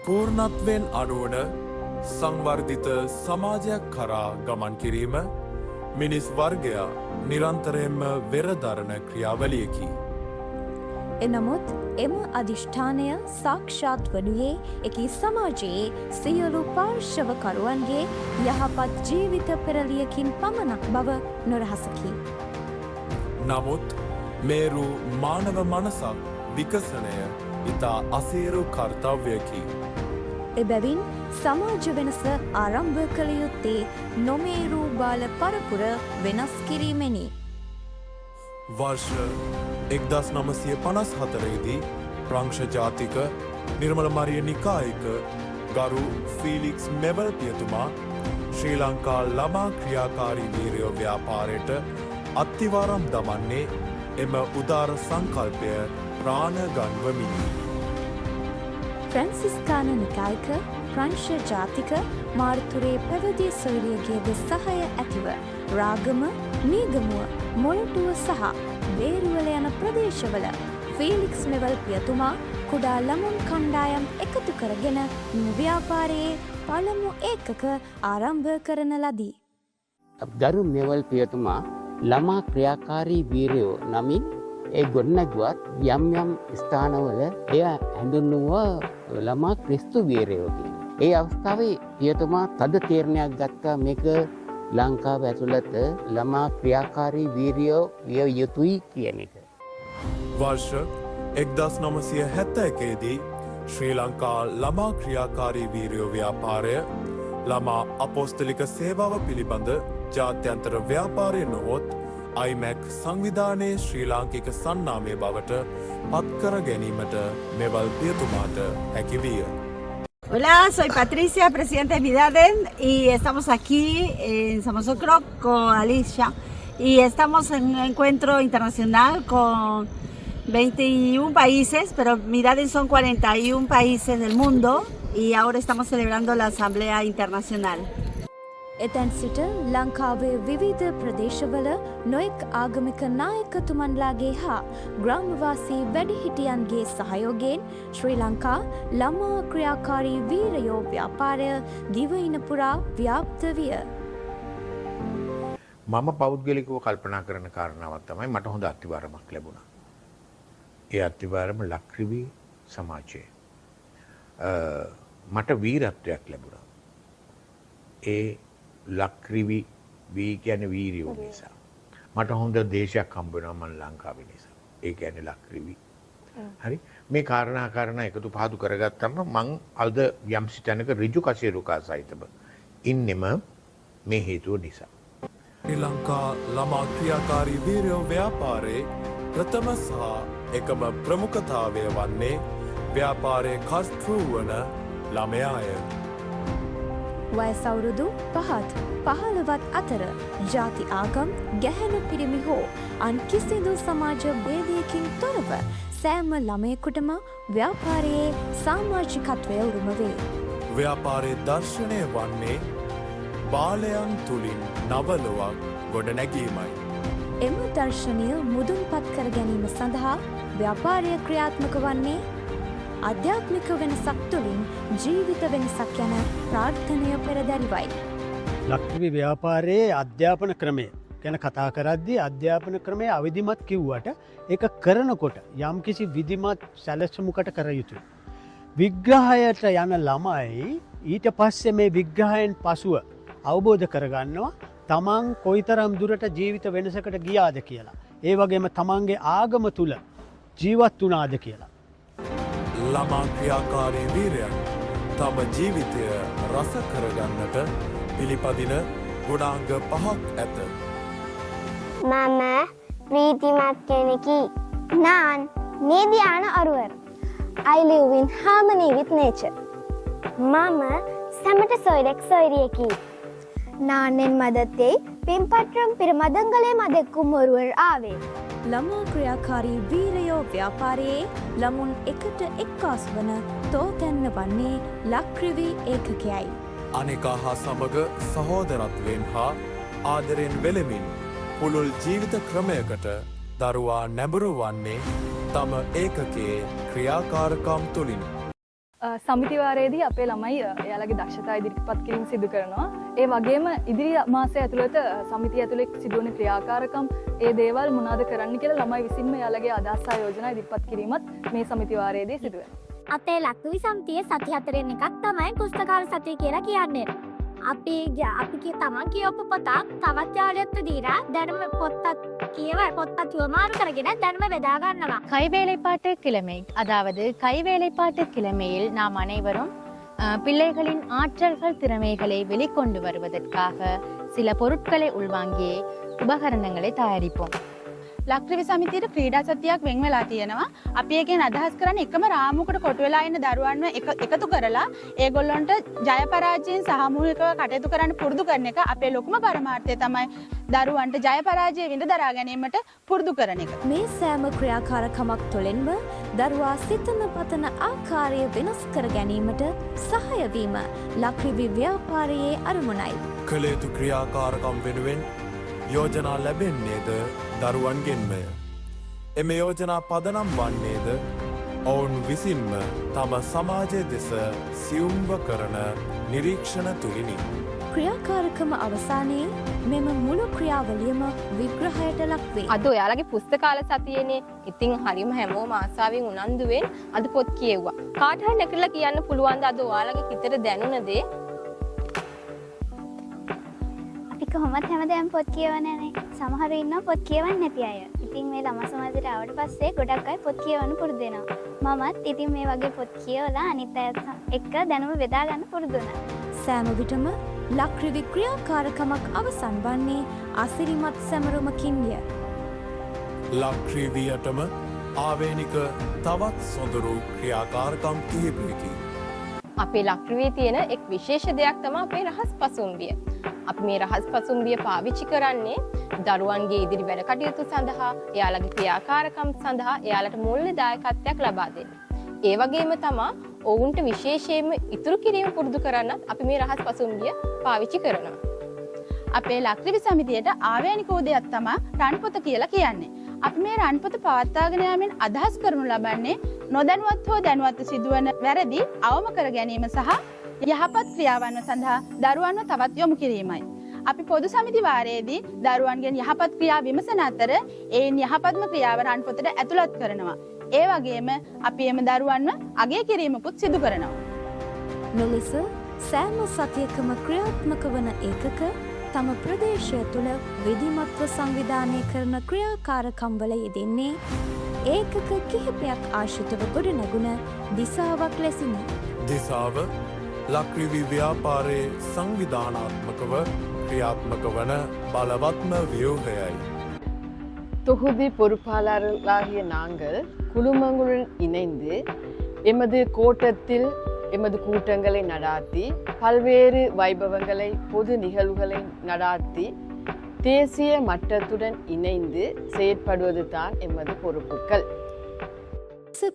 පූර්ණත්වයෙන් අනුවන සංවර්ධිත සමාජයක් කරා ගමන් කිරීම මිනිස් වර්ගයා නිරන්තරයෙන්ම වෙරදරන ක්‍රියාවලියකි. එනමුත් එම අධිෂ්ඨානය සාක්ෂාත් වනුයේ එකී සමාජයේ සියලු පාර්ශවකරුවන්ගේ යහපත් ජීවිත පෙරලියකින් පමණක් බව නොරහසකි. නමුත් මේරු මානව මනසක් විකසනය ඉතා අසේරු කර්තව්‍යකි. එබැවින් සමාජ වෙනස ආරම්භ කළ යුත්තේ නොමේරූ බාල පරපුර වෙනස් කිරීමෙනි. වර්ෂ 1954දී ප්‍රංශ ජාතික නිර්මල මරිය නිකායක ගරු ෆීලික්ස් මෙවල් පියතුමා ශ්‍රී ලංකා ළමා ක්‍රියාකාරී වීරයෝ ව්‍යාපාරයට අත්තිවාරම් දමන්නේ එම උදාර සංකල්පය ප්‍රාණගන්වමිනි. ෆ්‍රැන්සිස්කාන නිකායක ප්‍රංශ ජාතික මාර්තුරේ පැවති සොයුරියගේද සහය ඇතිව රාගම මීගමුව මොරටුව සහ බේරුවල යන ප්‍රදේශවල ෆීලික්ස් මෙවල් පියතුමා කුඩා ළමුන් කණ්ඩායම් එකතු කරගෙන ව්‍යාපාරයේ පළමු ඒකක ආරම්භ කරන ලදී. ගරු මෙවල් පියතුමා ළමා ක්‍රියාකාරී වීරයෝ නමින් ඒ ගොඩනැගුවත් යම් යම් ස්ථානවල එය හැඳුන්වුව ළමා ක්‍රිස්තු වීරයෝ කියලා. ඒ අවස්ථාවේ පියතුමා තද තීරණයක් ගත්තා මේක ලංකාව ඇතුළත ළමා ක්‍රියාකාරී වීරයෝ විය යුතුයි කියන එක. වර්ෂ 1971දී ශ්‍රී ලංකා ළමා ක්‍රියාකාරී වීරයෝ ව්‍යාපාරය ළමා අපොස්තලික සේවාව පිළිබඳ ජාත්‍යන්තර ව්‍යාපාරය නොහොත් IMAC සංවිධානයේ ශ්‍රී ලාංකික සන්නාමය බවට පත්කර ගැනීමට මෙවල් පියතුමාට හැකි විය. Hola, soy Patricia, presidenta de Midaden, y estamos aquí en Samosocro con Alicia. Y estamos en un encuentro internacional con 21 países, pero Midaden son 41 países del mundo y ahora estamos celebrando la Asamblea Internacional. එතැන් සිට ලංකාවේ විවිධ ප්‍රදේශවල නොයෙක් ආගමික නායකතුමන්ලාගේ හා ග්‍රාමවාසී වැඩිහිටියන්ගේ සහයෝගයෙන් ශ්‍රී ලංකා ළමා ක්‍රියාකාරී වීරයෝ ව්‍යාපාරය දිවයින පුරා ව්‍යාප්ත විය. මම පෞද්ගලිකව කල්පනා කරන කාරණාවක් තමයි මට හොඳ අත්තිවාරමක් ලැබුණා. ඒ අත්තිවාරම ලක්රිවි සමාජයේ මට වීරත්වයක් ලැබුණා. ඒ ලක්රිවි වී කියන්නේ වීරියෝ නිසා. මට හොඳ දේශයක් හම්බ වෙනවා මම ලංකාවේ නිසා. ඒ කියන්නේ ලක්රිවි. හරි. මේ කාරණා එකතු පහදු කරගත්තම මං අද යම්සි තැනක ඍජු කශේරුකා සහිතව ඉන්නෙම මේ හේතුව නිසා. ශ්‍රී ලංකා ළමා ක්‍රියාකාරී වීරයෝ ව්‍යාපාරයේ ප්‍රථම සහ එකම ප්‍රමුඛතාවය වන්නේ ව්‍යාපාරයේ කර්තෘ වන ළමයාය. වයස අවුරුදු 5-15 අතර ජාති ආගම් ගැහැණු පිරිමි හෝ අන් කිසිදු සමාජ භේදයකින් තොරව සෑම ළමයෙකුටම ව්‍යාපාරයේ සමාජිකත්වය උරුම වේ. ව්‍යාපාරයේ දර්ශනය වන්නේ බාලයන් තුලින් නවලොවක් ගොඩනැගීමයි. එම දර්ශනය මුදුන්පත් කර ගැනීම සඳහා ව්‍යාපාරය ක්‍රියාත්මක වන්නේ අධ්‍යාත්මික වෙනසක් තුළින් ජීවිත වෙනසක් යන ප්‍රාර්ථනය පෙරදැරිවයි. ලක්දිවි ව්‍යාපාරයේ අධ්‍යාපන ක්‍රමය ගැන කතා කරද්දී අධ්‍යාපන ක්‍රමය අවිධිමත් කිව්වට ඒක කරනකොට යම්කිසි විධිමත් සැලසුමකට කර යුතුයි. විග්‍රහයට යන ළමයි ඊට පස්සේ මේ විග්‍රහයෙන් පසුව අවබෝධ කරගන්නවා තමන් කොයිතරම් දුරට ජීවිත වෙනසකට ගියාද කියලා. ඒ වගේම තමන්ගේ ආගම තුල ජීවත් වුණාද කියලා. ළමා ක්‍රියාකාරී වීරයන් තම ජීවිතය රස කරගන්නට පිළිපදින ගුණාංග 5ක් ඇත. මම ප්‍රීතිමත් කෙනෙකි. நான் நீதியான ஒருவர். I live in harmony with nature. මම සැමට සොයරෙක් සොයරියකි. நான் என் மதத்தை பின்பற்றும் பிற மதங்களை மதிக்கும் ஒருவர் ஆவேன். ළමා ක්‍රියාකාරී වීරයෝ ව්‍යාපාරයේ ළමුන් එකට එක්කාස් වන තෝතැන්න වන්නේ ලක්රිවි ඒකකයයි. අනෙකා හා සමග සහෝදරත්වයෙන් හා ආදරයෙන් වෙලමින් පුළුල් ජීවිත ක්‍රමයකට දරුවා නැඹුරු වන්නේ තම ඒකකයේ ක්‍රියාකාරකම් තුළින්. සමිතිවාරයේදී අපේ ළමයි එයාලගේ දක්ෂතා ඉදිරිපත් කිරීම සිදු කරනවා. ඒ වගේම ඉදිරි මාසය ඇතුළත සමිතිය ඇතුළේ සිදුවන ක්‍රියාකාරකම් ඒ දේවල් මොනවද කරන්න කියලා ළමයි විසින්ම එයාලගේ අදහස් සහ යෝජනා ඉදිරිපත් කිරීමත් මේ සමිතිවාරයේදී සිදු වෙනවා. අපේ ලක්විවි සමිතියේ සති 4න් එකක් තමයි පුස්තකාල සතිය කියලා කියන්නේ. අපි තමන් කියවපු පොතක් තවත් යාළුවෙක්ට දීලා දැනුම පොත්තත් වමාරු කරගෙන දැනුම බෙදා ගන්නවා. கைவேலைப்பாட்டு கிழமை, அதாவது கைவேலைப்பாட்டு கிழமையில் நாம் அனைவரும் பிள்ளைகளின் ஆற்றல்கள் திறமைகளை வெளிக்கொண்டு வருவதற்காக சில பொருட்களை உள்வாங்கியே உபகரணங்களை தயாரிப்போம். ලක්විවි සමිතියට ක්‍රීඩා සතියක් වෙන් වෙලා තියෙනවා. අපි එකෙන් අදහස් කරන්නේ එකම රාමුවකට කොටු වෙලා ඉන්න දරුවන්ව එකතු කරලා ඒගොල්ලන්ට ජය පරාජයෙන් සාමූහිකව කටයුතු කරන්න පුරුදු කරන එක අපේ ලොකුම පරමාර්ථය තමයි. දරුවන්ට ජය පරාජය විඳ දරා ගැනීමට පුරුදු කරන එක. මේ සෑම ක්‍රියාකාරකමක් තුළින්ම දරුවා සිතන පතන ආකාරය වෙනස් කර ගැනීමට සහාය වීම ලක්විවි ව්‍යාපාරයේ අරමුණයි. කළ යුතු ක්‍රියාකාරකම් වෙනුවෙන් යෝජනා ලැබෙන්නේද දරුවන්ගෙන්මය. එම යෝජනා පදනම් වන්නේද ඔවුන් විසින්ම තම සමාජය දෙස සියුම්ව කරන නිරීක්ෂණ තුළිනි. ක්‍රියාකාරකම අවසානයේ මෙම මුළු ක්‍රියාවලියම විග්‍රහයට ලක්වේ. අද ඔයාලගේ පුස්තකාල සතියේනේ. ඉතින් හරිම හැමෝම ආසාවෙන් උනන්දුවෙන් අද පොත් කියෙව්වා. කාට හරි නැකලා කියන්න පුළුවන්ද අද ඔයාලගේ හිතට දැනුණ දේ? කොහොමත් හැමදාම පොත් කියවන්නේ. සමහරව ඉන්නවා පොත් කියවන්නේ නැති අය. ඉතින් මේ ළමා සමාජයට ආවට පස්සේ ගොඩක් අය පොත් කියවන්න පුරුදු වෙනවා. මමත් ඉතින් මේ වගේ පොත් කියවලා අනිත් අයත් එක්ක දැනුම බෙදා ගන්න පුරුදු වුණා. සෑම විටම ලක්රිවි ක්‍රියාකාරකමක් අවසන් වන්නේ අසිරිමත් සැමරුමකින්ය. ලක්‍රීවියටම ආවේනික තවත් සොඳුරු ක්‍රියාකාරකම් කිහිපයකි. අපේ ලක්‍රීවියේ තියෙන එක් විශේෂ දෙයක් තමයි අපේ රහස් පසුම්බිය. අපි මේ රහස් පසුම්බිය පාවිච්චි කරන්නේ දරුවන්ගේ ඉදිරි වැඩ කටයුතු සඳහා, එයාලගේ ක්‍රියාකාරකම් සඳහා එයාලට මූල්‍ය දායකත්වයක් ලබා දෙන්න. ඒ වගේම තමයි ඔවුන්ට විශේෂයෙන්ම ඉතුරු කිරීම පුරුදු කරන්නත් අපි මේ රහස් පසුම්බිය පාවිච්චි කරනවා. අපේ ලක්‍රිවි සමිතියට ආවේනික උදයක් තමයි රන්පොත කියලා කියන්නේ. අපි මේ රන්පොත පවත්වාගෙන යාමෙන් අදහස් කරනු ලබන්නේ නොදැනුවත් හෝ දැනුවත් සිදුවන වැරදි අවම කර ගැනීම සහ යහපත් ක්‍රියාවන් සඳහා දරුවන්ව තවත් යොමු කිරීමයි. අපි පොදු සමිති වාරයේදී දරුවන්ගෙන් යහපත් ක්‍රියා විමසන අතර ඒන් යහපත්ම ක්‍රියාව රන්පොතට ඇතුළත් කරනවා. ඒ වගේම අපි එම දරුවන්ව අගය කිරීමකුත් සිදු කරනවා. මෙලෙස සෑම සතියකම ක්‍රියාත්මක වන ඒකක තම ප්‍රදේශය තුළ විධිමත්ව සංවිධානය කරන ක්‍රියාකාරකම්වල යෙදෙන්නේ ඒකක කිහිපයක් ආශ්‍රිතව ගොඩනැගුණ දිසාවක් ලෙසිනි. දිසාව ලක්‍රිවි ව්‍යාපාරයේ සංවිධානාත්මකව ක්‍රියාත්මක වන බලවත්ම ව්‍යූහයයි. தொகுதி பொறுப்பாளர்களாகிய நாங்கள் குழுமங்களுடன் இணைந்து எமது கோட்டத்தில் எமது கூட்டங்களை நடாத்தி பல்வேறு வைபவங்களை பொது நிகழ்வுகளை நடாத்தி தேசிய மட்டத்துடன் இணைந்து செயற்படுவது தான் எமது பொறுப்புகள்.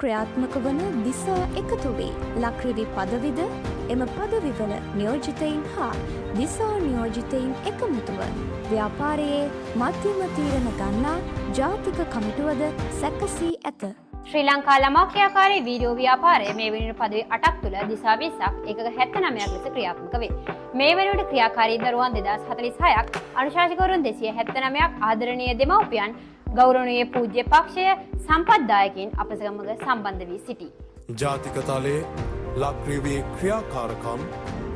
ක්‍රියාත්මක වන දිසා එකතු වේ ලක්‍රිවි පදවිද එම පදවිවල නියෝජිතයින් හා දිසා නියෝජිතයින් එකමුතුව ව්‍යාපාරයේ මධ්‍යම තීරණ ගන්නා ජාතික කමිටුවද සැකසී ඇත. ශ්‍රී ලංකා ළමා ක්‍රියාකාරී වීඩියෝ ව්‍යාපාරය මේ වෙනුවට පදවි 8ක් තුළ දිසා 20ක් එකක 79ක් ලෙස ක්‍රියාත්මක වේ. මේ වෙනුවට ක්‍රියාකාරී දරුවන් 2046ක්, අනුශාසකවරුන් 279ක්, ආදරණීය දෙමව්පියන්, ගෞරවනීය පූජ්‍ය පක්ෂය සම්පත්දායකින් අප සමග සම්බන්ධ වී සිටී. ජාතික තලයේ ලක්‍රීවී ක්‍රියාකාරකම්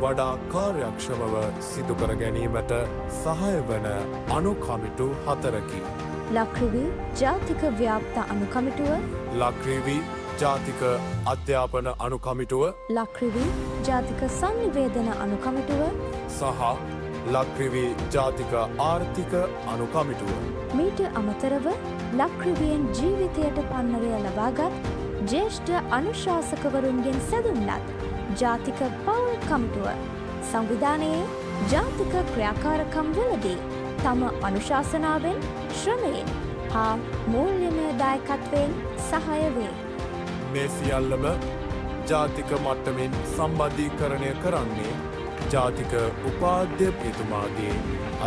වඩා කාර්යක්ෂමව සිදු කර ගැනීමට සහාය වන අනුකමිටු 4කි. ලක්‍රිවි ජාතික ව්‍යාප්ත අනුකමිටුව, ලක්‍රීවී ජාතික අධ්‍යාපන අනුකමිටුව, ලක්‍රිවි ජාතික සංනිවේදන අනුකමිටුව සහ ලක්‍රීවී ජාතික ආර්ථික අනුකමිටුව. මීට අමතරව ලක්‍රිවියෙන් ජීවිතයට පන්නරය ලබාගත් ජේෂ්ඨ අනුශාසකවරුන්ගෙන් සැදුම්ලත් ජාතික පවුල් කමිටුව සංවිධානයේ ජාතික ක්‍රියාකාරකම් වලදී තම අනුශාසනාවෙන්, ශ්‍රමයෙන් හා මූල්‍යමය දායකත්වයෙන් සහාය වේ. මේ සියල්ලම ජාතික මට්ටමින් සම්බන්ධීකරණය කරන්නේ ජාතික උපාධ්‍යපතිතුමාගේ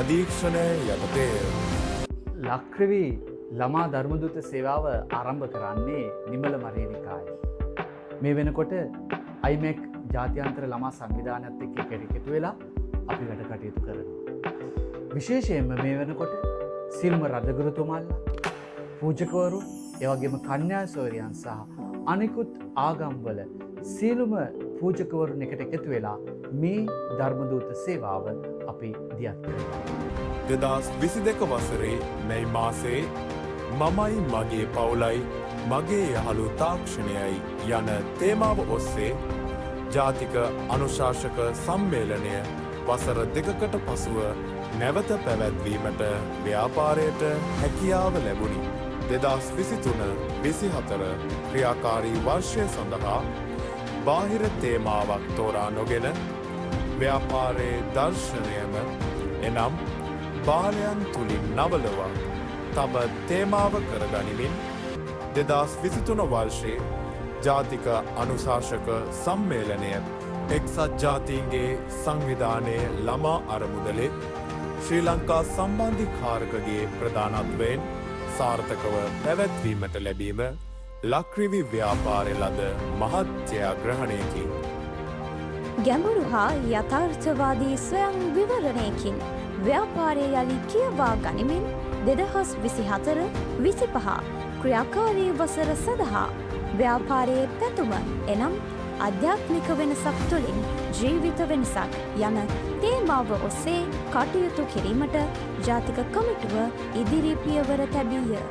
අධීක්ෂණය යටතේය. ලක්‍රිවි ළමා ධර්මදූත සේවාව ආරම්භ කරන්නේ නිමල මරේනිකාය. මේ වෙනකොට අයිමෙක් ජාත්‍යන්තර ළමා සංවිධානයත් එක්ක එකතු වෙලා අපි වැඩ කටයුතු කරනවා. විශේෂයෙන්ම මේ වෙනකොට සිල්ම රජගුරුතුමල්ලා, පූජකවරු, එවැගේම කන්‍යාසෝරියන් සහ අනිකුත් ආගම්වල සියලුම පූජකවරුන් එකට එකතු වෙලා මේ ධර්මදූත සේවාව අපි දියත් කරනවා. 2022 වසරේ මැයි මාසයේ මමයි මගේ පවුලයි මගේ යහළු තාක්ෂණයයි යන තේමාව ඔස්සේ ජාතික අනුශාසක සම්මේලනය වසර 2කට පසුව නැවත පැවැත්වීමට ව්‍යාපාරයට හැකියාව ලැබුණි. 2023-24 ක්‍රියාකාරී වර්ෂය සඳහා බාහිර තේමාවක් තෝරා නොගෙන ව්‍යාපාරයේ දර්ශනයම එනම් බාලයන් තුළින් නවලවා තම තේමාව කරගනිමින් 2023 වර්ෂයේ ජාතික අනුශාසක සම්මේලනය එක්සත් ජාතීන්ගේ සංවිධානයේ ළමා අරමුදලේ ශ්‍රී ලංකා සම්බන්ධිකාරකගේ ප්‍රධානත්වයෙන් සාර්ථකව පැවැත්වීමට ලැබීම ලක්රිවි ව්‍යාපාරය ලද මහත් ජයග්‍රහණයකින් ගැඹුරු හා යථාර්ථවාදී ස්වයං විවරණයකින් ව්‍යාපාරය යළි කියවා ගනිමින් 2024-25 ක්‍රියාකාරී වසර සඳහා ව්‍යාපාරයේ පැතුම එනම් අධ්‍යාත්මික වෙනසක් තුළින් ජීවිත වෙනසක් යන තේමාව ඔස්සේ කටයුතු කිරීමට ජාතික කමිටුව ඉදිරි පියවර තැබීය.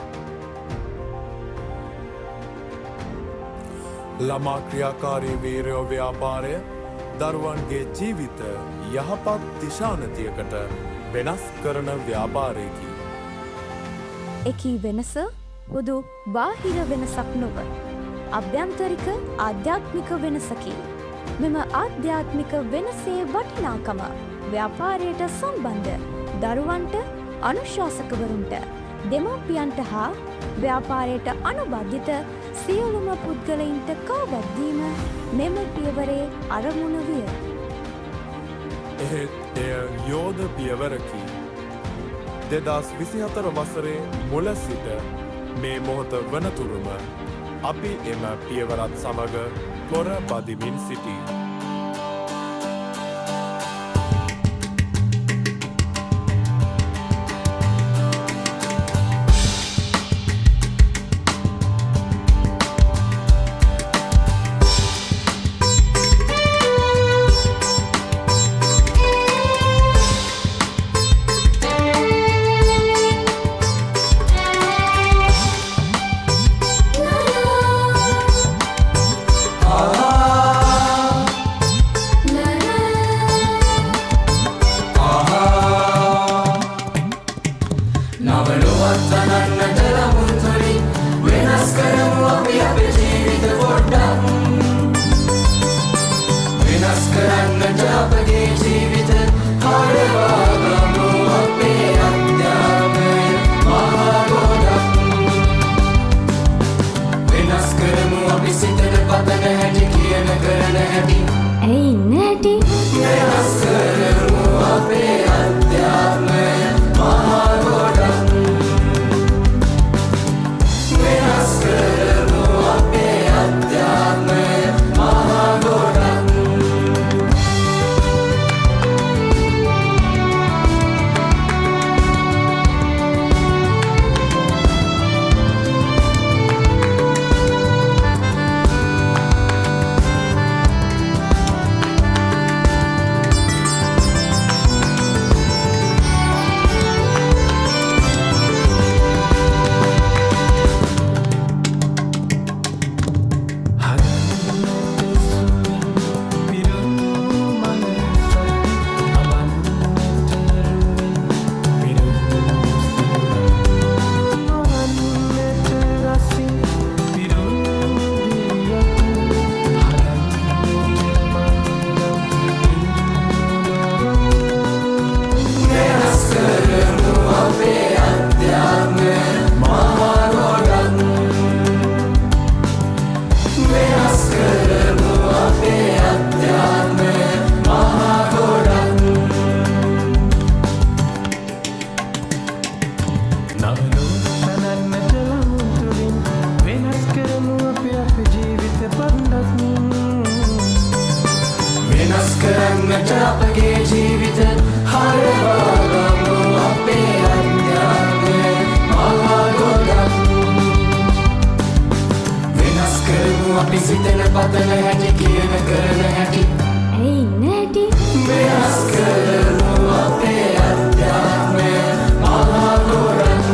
ළමා ක්‍රියාකාරී වීරයෝ ව්‍යාපාරය දරුවන්ගේ ජීවිත යහපත් දිශානතියකට වෙනස් කරන ව්‍යාපාරයකි. එකී වෙනස හුදු බාහිර වෙනසක් නොව අභ්‍යන්තරික ආධ්‍යාත්මික වෙනසකි. මෙම ආධ්‍යාත්මික වෙනසේ වටිනාකම ව්‍යාපාරයට සම්බන්ධ දරුවන්ට, අනුශාසකවරුන්ට, දෙමව්පියන්ට හා ව්‍යාපාරයට අනුබද්ධිත සියලුම පුද්ගලයින්ට කාවැද්දීම මෙම පියවරේ අරමුණ විය. එහෙත් එය යෝධ පියවරකි. 2024 වසරේ මුල සිට මේ මොහොත වනතුරුම අපි එම පියවරත් සමග පොර බදිමින් සිටී. වෙනස් කරන්නට අපගේ ජීවිත හරවාගමු අපේ අධ්‍යාත්මය මහා ගොඩක් වෙනස් කරමු අපි සිතන පතන හැටි කියන කරන හැටි ඇයි නැටි වෙනස් කරමු අපේ අධ්‍යාත්මය මහා ගොඩක්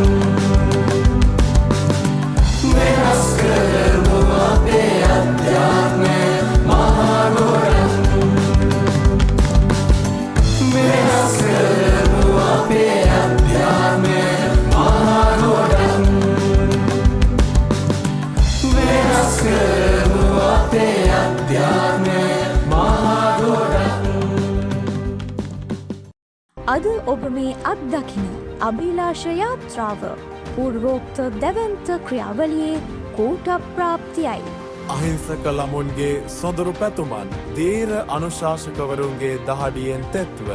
වෙනස් කරමු අපේ අධ්‍යාත්මය මහා ගොඩක් වෙනස් කරමු අපේ අධ්‍යාත්මය මහා ගොඩක් වෙනස් කරමු අපේ අධ්‍යාත්මය මහා ගොඩක් අද ඔබ මේ අත්දකින අභිලාෂ යාත්‍රාව පූර්වෝක්ත දැවන්ත ක්‍රියාවලියේ කූට ප්‍රාප්තියයි. අහිංසක ළමුන්ගේ සොඳුරු පැතුමන් දීර අනුශාසකවරුන්ගේ දහඩියෙන් තෙත්ව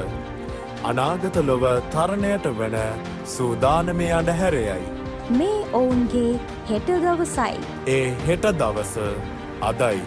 අනාගත ලොව තරණයට වන සූදානමය අඩහැරයයි. මේ ඔවුන්ගේ හෙට දවසයි. ඒ හෙට දවස අදයි.